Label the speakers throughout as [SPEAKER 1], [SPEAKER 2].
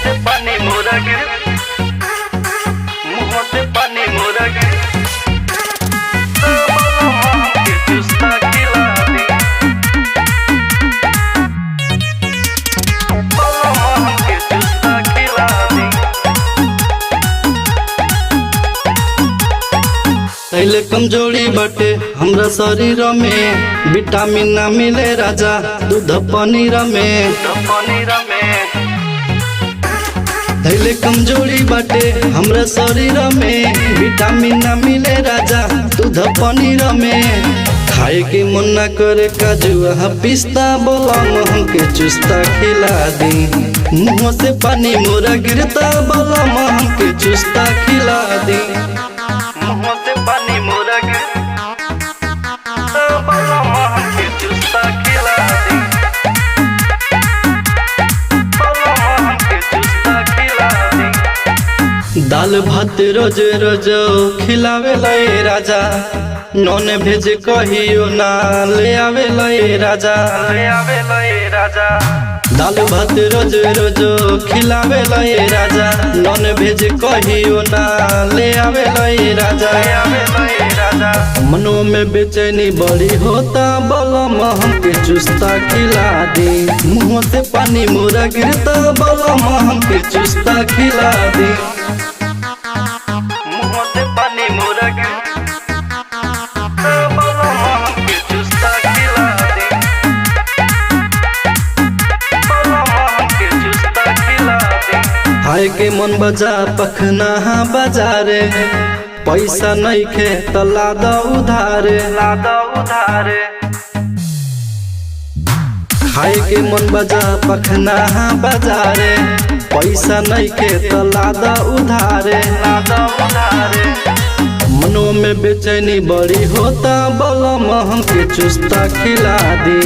[SPEAKER 1] से पानी मोरा गिर, मुँह से पानी मोरा गिर, के चुस्ता खिला दे, के चुस्ता खिला दे।
[SPEAKER 2] पहले कमजोरी बाटे हमरा शरीर में, विटामिन ना मिले राजा दूध पनीर में।
[SPEAKER 1] पनीर में
[SPEAKER 2] पहले कमजोरी बाटे हमरा शरीर में, विटामिन ना मिले राजा दूध पनीर में। खाए के मन ना करे काजू पिस्ता, बोला हमके चुस्ता खिला दी। मुँह से पानी मोरा गिरता, बोला हमके चुस्ता खिला दी।
[SPEAKER 1] मुँह से पानी मोरा गिर, के चुस्ता खिला दे, के चुस्ता खिला दे।
[SPEAKER 2] दाल भात रोज रोज खिलावे लए राजा, नॉन भेज कहियो ना ले आवे लए राजा।
[SPEAKER 1] ले आवे लए राजा,
[SPEAKER 2] दाल भात रोज रोज खिलावे लए राजा, नॉन भेज कहियो ना ले आवे लए राजा।
[SPEAKER 1] ले आवे लए राजा।
[SPEAKER 2] मनो में बेचैनी बड़ी होता, बलम हमके चुस्ता खिला दे। मुँह से पानी मोरा गिरता, बलम हमके चुस्ता खिला दे।
[SPEAKER 1] मुँह से पानी मोरा गिर, के चुस्ता खिला दे, के चुस्ता खिला दे।
[SPEAKER 2] हाय के मन बजा पखना बाजारे, पैसा नहीं खे तो लाद उधारे।
[SPEAKER 1] लादा उधारे,
[SPEAKER 2] खाए के मन बजा पखना बाजारे, पैसा नहीं खे तो लाद उधारे।
[SPEAKER 1] लादा उधारे।
[SPEAKER 2] मनो में बेचैनी बड़ी होता, बलम हमके चुस्ता खिला दी।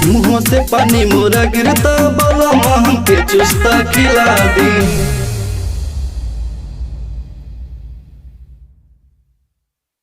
[SPEAKER 2] मुँह से पानी मोरा गिरता, बलम हमके चुस्ता खिला दी।